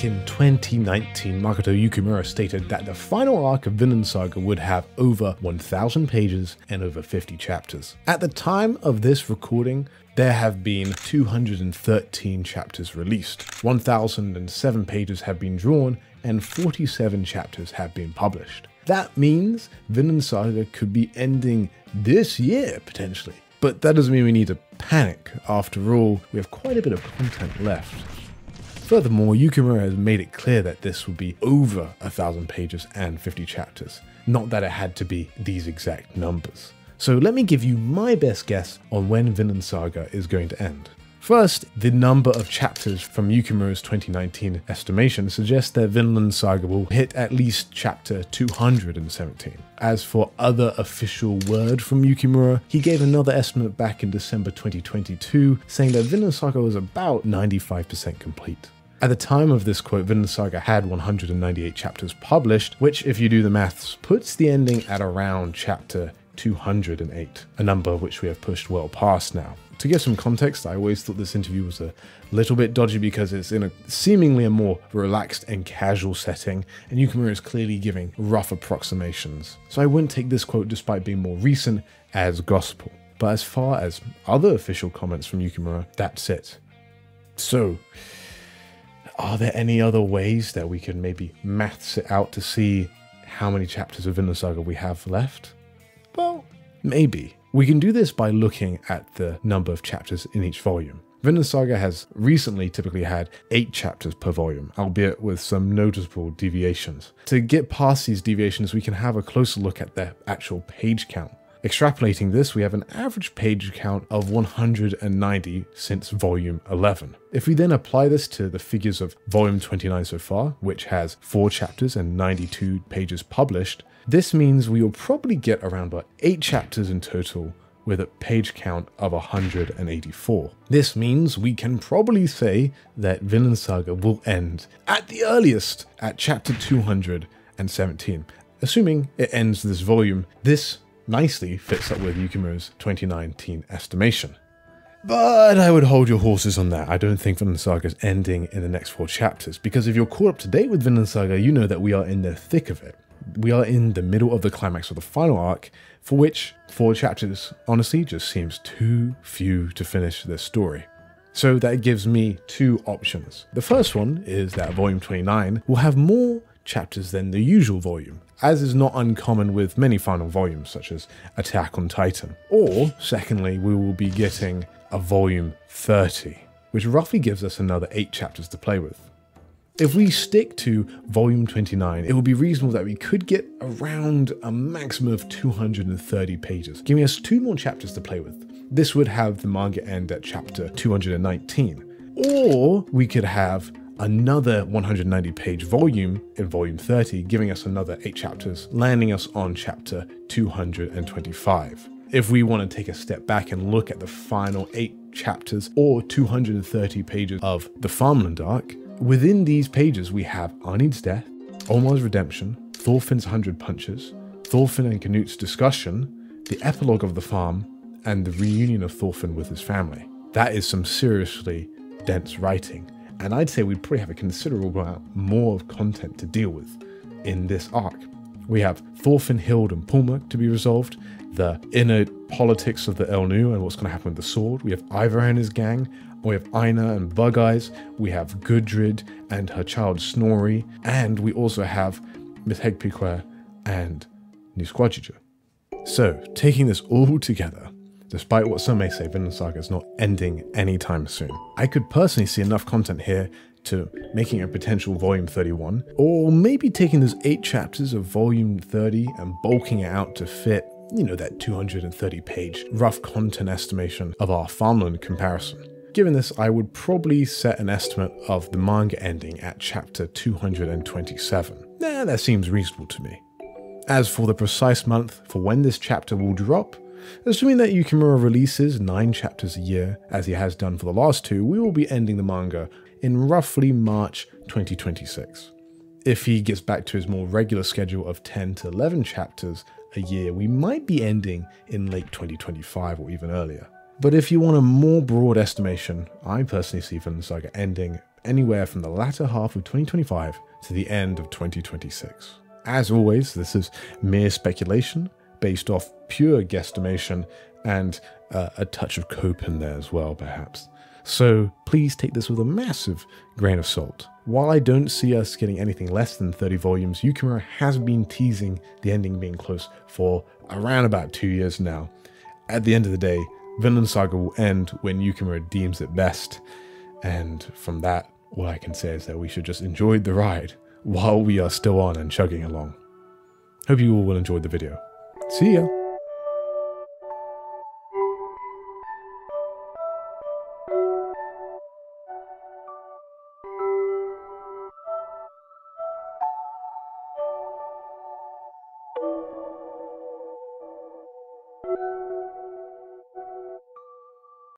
back in 2019, Makoto Yukimura stated that the final arc of Vinland Saga would have over 1,000 pages and over 50 chapters. At the time of this recording, there have been 213 chapters released, 1,007 pages have been drawn, and 47 chapters have been published. That means Vinland Saga could be ending this year, potentially. But that doesn't mean we need to panic. After all, we have quite a bit of content left. Furthermore, Yukimura has made it clear that this will be over 1,000 pages and 50 chapters, not that it had to be these exact numbers. So let me give you my best guess on when Vinland Saga is going to end. First, the number of chapters from Yukimura's 2019 estimation suggests that Vinland Saga will hit at least chapter 217. As for other official word from Yukimura, he gave another estimate back in December 2022, saying that Vinland Saga was about 95% complete. At the time of this quote, Vinland Saga had 198 chapters published, which, if you do the maths, puts the ending at around chapter 208, a number which we have pushed well past now. To give some context, I always thought this interview was a little bit dodgy because it's in a seemingly a more relaxed and casual setting, and Yukimura is clearly giving rough approximations. So I wouldn't take this quote, despite being more recent, as gospel. But as far as other official comments from Yukimura, that's it. So, are there any other ways that we can maybe maths it out to see how many chapters of Vinland Saga we have left? Well, maybe. We can do this by looking at the number of chapters in each volume. Vinland Saga has recently typically had 8 chapters per volume, albeit with some noticeable deviations. To get past these deviations, we can have a closer look at the actual page count. Extrapolating this, we have an average page count of 190 since volume 11. If we then apply this to the figures of volume 29 so far, which has 4 chapters and 92 pages published, this means we will probably get around about 8 chapters in total with a page count of 184. This means we can probably say that Vinland Saga will end at the earliest at chapter 217. Assuming it ends this volume, this nicely fits up with Yukimura's 2019 estimation. But I would hold your horses on that. I don't think Vinland Saga is ending in the next 4 chapters, because if you're caught up to date with Vinland Saga, you know that we are in the thick of it. We are in the middle of the climax of the final arc, for which 4 chapters honestly just seems too few to finish this story. So that gives me 2 options. The first one is that volume 29 will have more chapters than the usual volume, as is not uncommon with many final volumes such as Attack on Titan. Or, secondly, we will be getting a volume 30, which roughly gives us another 8 chapters to play with. If we stick to volume 29, it will be reasonable that we could get around a maximum of 230 pages, giving us 2 more chapters to play with. This would have the manga end at chapter 219. Or we could have another 190 page volume in volume 30, giving us another 8 chapters, landing us on chapter 225. If we want to take a step back and look at the final 8 chapters or 230 pages of the Farmland arc, within these pages we have Arni's death, Omar's redemption, Thorfinn's 100 punches, Thorfinn and Knut's discussion, the epilogue of the farm, and the reunion of Thorfinn with his family. That is some seriously dense writing, and I'd say we'd probably have a considerable amount more of content to deal with in this arc. We have Thorfinn, Hild, and Pulma to be resolved, the inner politics of the Elnu and what's going to happen with the sword. We have Ivar and his gang. We have Einar and Bug Eyes. We have Gudrid and her child Snorri. And we also have Miss Hegpiquer and Nusquadjija. So, taking this all together, despite what some may say, Vinland Saga is not ending anytime soon. I could personally see enough content here to making a potential volume 31, or maybe taking those 8 chapters of volume 30 and bulking it out to fit, you know, that 230 page rough content estimation of our Farmland comparison. Given this, I would probably set an estimate of the manga ending at chapter 227. That seems reasonable to me. As for the precise month for when this chapter will drop, assuming that Yukimura releases 9 chapters a year, as he has done for the last 2, we will be ending the manga in roughly March 2026. If he gets back to his more regular schedule of 10 to 11 chapters a year, we might be ending in late 2025 or even earlier. But if you want a more broad estimation, I personally see Vinland Saga ending anywhere from the latter half of 2025 to the end of 2026. As always, this is mere speculation based off pure guesstimation and a touch of cope in there as well, perhaps. So please take this with a massive grain of salt. While I don't see us getting anything less than 30 volumes, Yukimura has been teasing the ending being close for around about 2 years now. At the end of the day, Vinland Saga will end when Yukimura deems it best, and from that, all I can say is that we should just enjoy the ride while we are still on and chugging along. Hope you all will enjoy the video. See ya!